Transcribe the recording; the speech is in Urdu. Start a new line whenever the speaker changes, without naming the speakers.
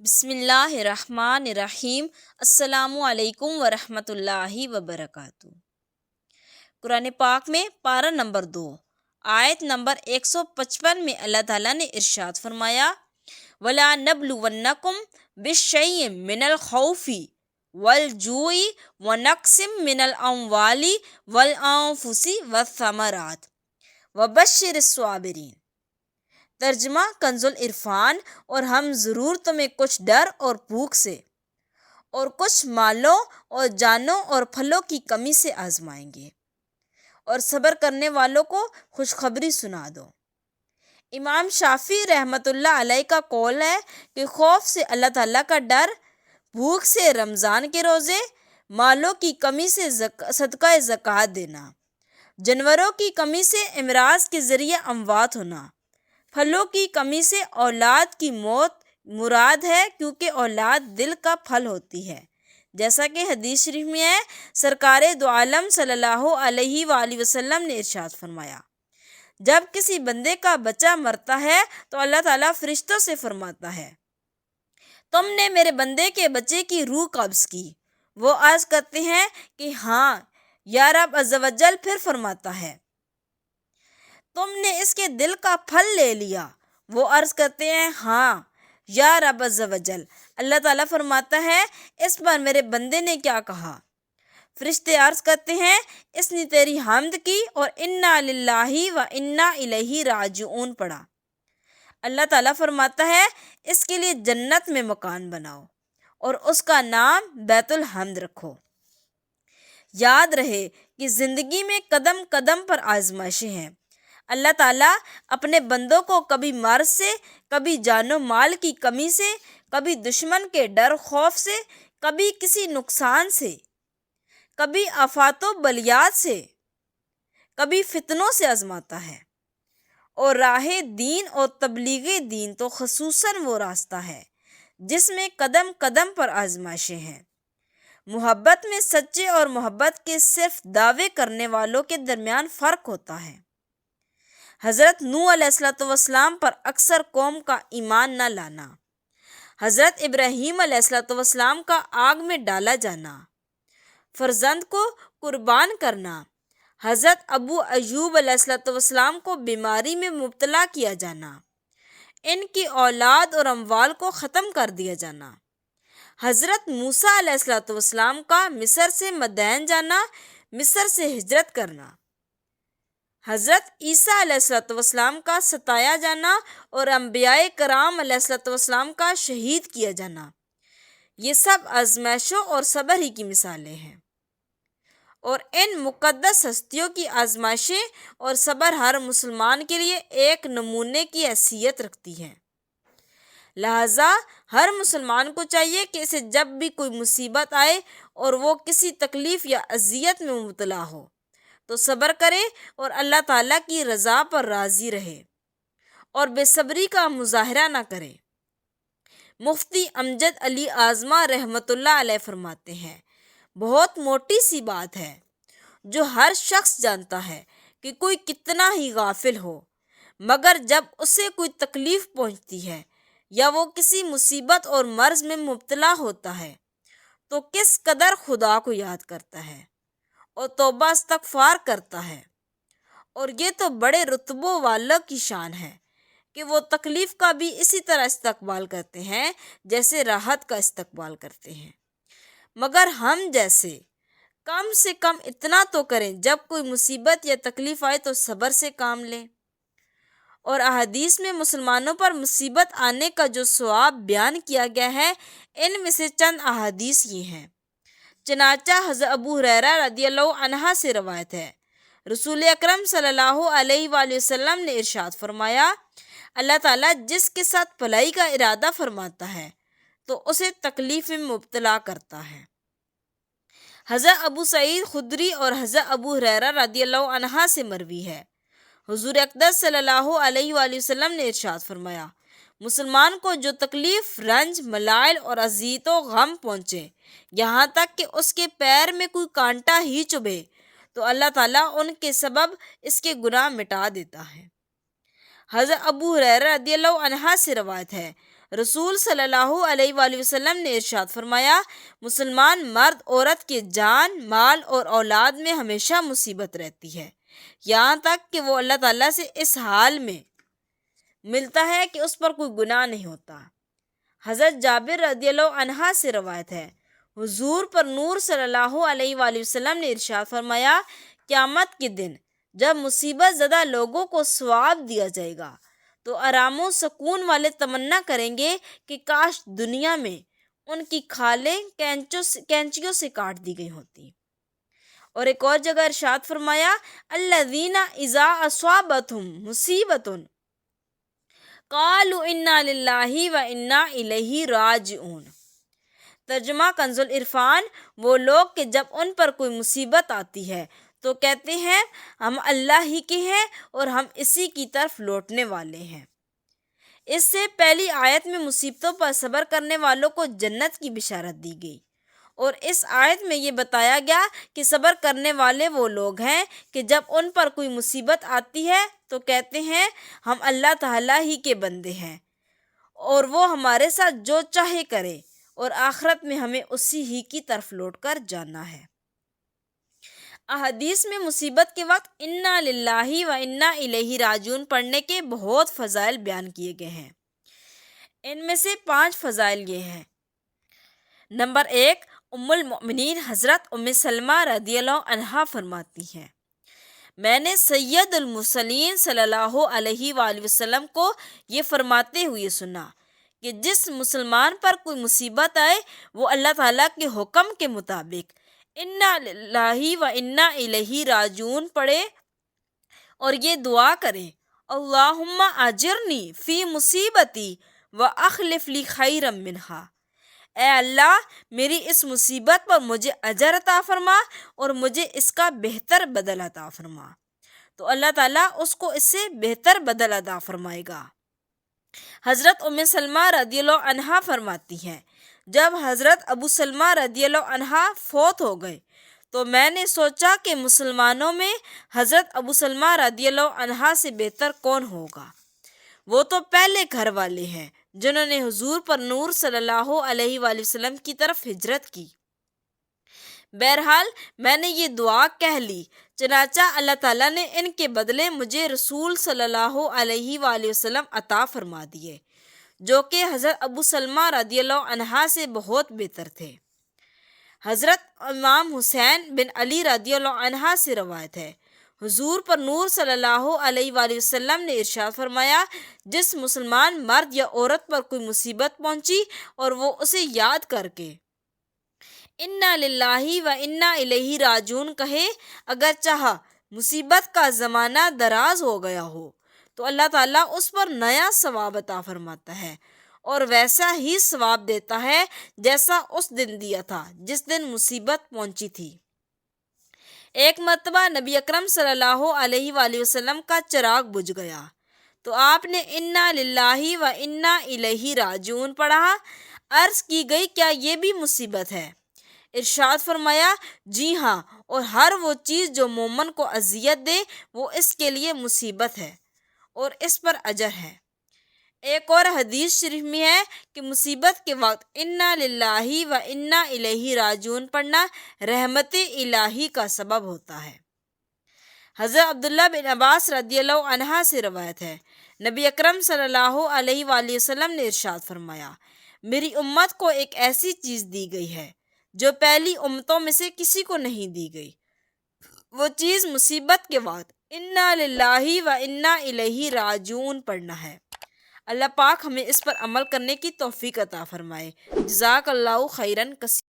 بسم اللہ الرحمن الرحیم۔ السلام علیکم ورحمۃ اللہ وبرکاتہ۔ قرآن پاک میں پارہ نمبر 2 آیت نمبر 155 میں اللہ تعالیٰ نے ارشاد فرمایا، وَلَا نَبْلُوَنَّكُمْ بِشَيْءٍ مِّنَ الْخَوْفِ وَالْجُوعِ وَنَقْصٍ مِّنَ الْأَمْوَالِ وَالْأَنفُسِ وَالثَّمَرَاتِ وَبَشِّرِ الصَّابِرِينَ۔ ترجمہ کنز العرفان، اور ہم ضرور تمہیں کچھ ڈر اور بھوک سے اور کچھ مالوں اور جانوں اور پھلوں کی کمی سے آزمائیں گے، اور صبر کرنے والوں کو خوشخبری سنا دو۔ امام شافعی رحمۃ اللہ علیہ کا قول ہے کہ خوف سے اللہ تعالیٰ کا ڈر، بھوک سے رمضان کے روزے، مالوں کی کمی سے صدقہ زکوٰۃ دینا، جانوروں کی کمی سے امراض کے ذریعے اموات ہونا، پھلوں کی کمی سے اولاد کی موت مراد ہے، کیونکہ اولاد دل کا پھل ہوتی ہے، جیسا کہ حدیث شریف میں ہے۔ سرکار دو عالم صلی اللہ علیہ وآلہ وسلم نے ارشاد فرمایا، جب کسی بندے کا بچہ مرتا ہے تو اللہ تعالیٰ فرشتوں سے فرماتا ہے، تم نے میرے بندے کے بچے کی روح قبض کی؟ وہ عرض کرتے ہیں کہ ہاں یا رب عز و جل۔ پھر فرماتا ہے، تم نے اس کے دل کا پھل لے لیا؟ وہ عرض کرتے ہیں ہاں یا رب عز و جل۔ اللہ تعالیٰ فرماتا ہے، اس پر میرے بندے نے کیا کہا؟ فرشتے عرض کرتے ہیں، اس نے تیری حمد کی اور انا للہ و انا الیہ راجعون پڑھا۔ اللہ تعالیٰ فرماتا ہے، اس کے لیے جنت میں مکان بناؤ اور اس کا نام بیت الحمد رکھو۔ یاد رہے کہ زندگی میں قدم قدم پر آزمائشیں ہیں۔ اللہ تعالیٰ اپنے بندوں کو کبھی مرض سے، کبھی جان و مال کی کمی سے، کبھی دشمن کے ڈر خوف سے، کبھی کسی نقصان سے، کبھی آفات و بلیات سے، کبھی فتنوں سے آزماتا ہے۔ اور راہ دین اور تبلیغ دین تو خصوصاً وہ راستہ ہے جس میں قدم قدم پر آزمائشیں ہیں۔ محبت میں سچے اور محبت کے صرف دعوے کرنے والوں کے درمیان فرق ہوتا ہے۔ حضرت نوح علیہ السلام پر اکثر قوم کا ایمان نہ لانا، حضرت ابراہیم علیہ السلام کا آگ میں ڈالا جانا، فرزند کو قربان کرنا، حضرت ابو ایوب علیہ السلام کو بیماری میں مبتلا کیا جانا، ان کی اولاد اور اموال کو ختم کر دیا جانا، حضرت موسیٰ علیہ السلام کا مصر سے مدین جانا، مصر سے ہجرت کرنا، حضرت عیسیٰ علیہ السلام کا ستایا جانا اور انبیاء کرام علیہ السلام کا شہید کیا جانا، یہ سب آزمائشوں اور صبر ہی کی مثالیں ہیں۔ اور ان مقدس ہستیوں کی آزمائشیں اور صبر ہر مسلمان کے لیے ایک نمونے کی حیثیت رکھتی ہے۔ لہٰذا ہر مسلمان کو چاہیے کہ اسے جب بھی کوئی مصیبت آئے اور وہ کسی تکلیف یا اذیت میں مبتلا ہو تو صبر کرے اور اللہ تعالیٰ کی رضا پر راضی رہے اور بے صبری کا مظاہرہ نہ کرے۔ مفتی امجد علی اعظمہ رحمۃ اللہ علیہ فرماتے ہیں، بہت موٹی سی بات ہے جو ہر شخص جانتا ہے کہ کوئی کتنا ہی غافل ہو، مگر جب اسے کوئی تکلیف پہنچتی ہے یا وہ کسی مصیبت اور مرض میں مبتلا ہوتا ہے تو کس قدر خدا کو یاد کرتا ہے اور توبہ استغفار کرتا ہے۔ اور یہ تو بڑے رتبوں والوں کی شان ہے کہ وہ تکلیف کا بھی اسی طرح استقبال کرتے ہیں جیسے راحت کا استقبال کرتے ہیں۔ مگر ہم جیسے کم سے کم اتنا تو کریں، جب کوئی مصیبت یا تکلیف آئے تو صبر سے کام لیں۔ اور احادیث میں مسلمانوں پر مصیبت آنے کا جو ثواب بیان کیا گیا ہے، ان میں سے چند احادیث یہ ہیں۔ چنانچہ حضرت ابو ہریرہ رضی اللہ عنہ سے روایت ہے، رسول اکرم صلی اللہ علیہ وآلہ وسلم نے ارشاد فرمایا، اللہ تعالیٰ جس کے ساتھ بھلائی کا ارادہ فرماتا ہے تو اسے تکلیف میں مبتلا کرتا ہے۔ حضرت ابو سعید خدری اور حضرت ابو ہریرہ رضی اللہ عنہ سے مروی ہے، حضور اقدس صلی اللہ علیہ وآلہ وسلم نے ارشاد فرمایا، مسلمان کو جو تکلیف، رنج، ملائل اور اذیت و غم پہنچے، یہاں تک کہ اس کے پیر میں کوئی کانٹا ہی چبھے، تو اللہ تعالیٰ ان کے سبب اس کے گناہ مٹا دیتا ہے۔ حضرت ابو ہریرہ رضی اللہ عنہ سے روایت ہے، رسول صلی اللہ علیہ وآلہ وسلم نے ارشاد فرمایا، مسلمان مرد عورت کے جان، مال اور اولاد میں ہمیشہ مصیبت رہتی ہے، یہاں تک کہ وہ اللہ تعالیٰ سے اس حال میں ملتا ہے کہ اس پر کوئی گناہ نہیں ہوتا۔ حضرت جابر رضی اللہ عنہ سے روایت ہے، حضور پر نور صلی اللہ علیہ وآلہ وسلم نے ارشاد فرمایا، قیامت کے دن جب مصیبت زدہ لوگوں کو ثواب دیا جائے گا تو آرام و سکون والے تمنا کریں گے کہ کاش دنیا میں ان کی کھالیں کینچیوں سے کاٹ دی گئی ہوتی۔ اور ایک اور جگہ ارشاد فرمایا، الذین اذا اصابتہم مصیبۃ قالوا انا للہ و انا الیہ راجعون۔ ترجمہ کنز العرفان، وہ لوگ کہ جب ان پر کوئی مصیبت آتی ہے تو کہتے ہیں ہم اللہ ہی کے ہیں اور ہم اسی کی طرف لوٹنے والے ہیں۔ اس سے پہلی آیت میں مصیبتوں پر صبر کرنے والوں کو جنت کی بشارت دی گئی، اور اس آیت میں یہ بتایا گیا کہ صبر کرنے والے وہ لوگ ہیں کہ جب ان پر کوئی مصیبت آتی ہے تو کہتے ہیں ہم اللہ تعالیٰ ہی کے بندے ہیں اور وہ ہمارے ساتھ جو چاہے کرے، اور آخرت میں ہمیں اسی ہی کی طرف لوٹ کر جانا ہے۔ احادیث میں مصیبت کے وقت انا للہ و انا الیہ راجعون پڑھنے کے بہت فضائل بیان کیے گئے ہیں۔ ان میں سے 5 فضائل یہ ہیں۔ نمبر 1، ام المؤمنین حضرت ام سلمہ رضی اللہ عنہا فرماتی ہیں، میں نے سید المرسلین صلی اللہ علیہ وآلہ وسلم کو یہ فرماتے ہوئے سنا کہ جس مسلمان پر کوئی مصیبت آئے وہ اللہ تعالیٰ کے حکم کے مطابق انا للہ و انا الیہ راجعون پڑھے اور یہ دعا کرے، اللہم اجرنی فی مصیبتی و اخلف لی خیرا منہا، اے اللہ میری اس مصیبت پر مجھے اجر عطا فرما اور مجھے اس کا بہتر بدل عطا فرما، تو اللہ تعالیٰ اس کو اس سے بہتر بدل عطا فرمائے گا۔ حضرت ام سلمہ رضی اللہ عنہا فرماتی ہیں، جب حضرت ابو سلمہ رضی اللہ عنہ فوت ہو گئے تو میں نے سوچا کہ مسلمانوں میں حضرت ابو سلمہ رضی اللہ عنہ سے بہتر کون ہوگا، وہ تو پہلے گھر والے ہیں جنہوں نے حضور پر نور صلی اللہ علیہ وآلہ وسلم کی طرف ہجرت کی۔ بہرحال میں نے یہ دعا کہہ لی، چنانچہ اللہ تعالیٰ نے ان کے بدلے مجھے رسول صلی اللہ علیہ وآلہ وسلم عطا فرما دیے، جو کہ حضرت ابو سلمہ رضی اللہ عنہ سے بہت بہتر تھے۔ حضرت امام حسین بن علی رضی اللہ عنہ سے روایت ہے، حضور پر نور صلی اللہ علیہ وآلہ وسلم نے ارشاد فرمایا، جس مسلمان مرد یا عورت پر کوئی مصیبت پہنچی اور وہ اسے یاد کر کے انا للہ و انا الیہ راجعون کہے، اگر چاہا مصیبت کا زمانہ دراز ہو گیا ہو تو اللہ تعالیٰ اس پر نیا ثواب عطا فرماتا ہے اور ویسا ہی ثواب دیتا ہے جیسا اس دن دیا تھا جس دن مصیبت پہنچی تھی۔ ایک مرتبہ نبی اکرم صلی اللہ علیہ وآلہ وسلم کا چراغ بجھ گیا تو آپ نے انا للہ و انا الیہ راجعون پڑھا۔ عرض کی گئی کیا یہ بھی مصیبت ہے؟ ارشاد فرمایا، جی ہاں، اور ہر وہ چیز جو مومن کو اذیت دے وہ اس کے لیے مصیبت ہے اور اس پر اجر ہے۔ ایک اور حدیث شریف میں ہے کہ مصیبت کے وقت انا للہ و انا الیہ راجعون پڑھنا رحمت الہی کا سبب ہوتا ہے۔ حضرت عبداللہ بن عباس رضی اللہ عنہ سے روایت ہے، نبی اکرم صلی اللہ علیہ وآلہ وسلم نے ارشاد فرمایا، میری امت کو ایک ایسی چیز دی گئی ہے جو پہلی امتوں میں سے کسی کو نہیں دی گئی، وہ چیز مصیبت کے وقت انا للہ و انا الیہ راجعون پڑھنا ہے۔ اللہ پاک ہمیں اس پر عمل کرنے کی توفیق عطا فرمائے۔ جزاک اللہ خیرن کثیرا۔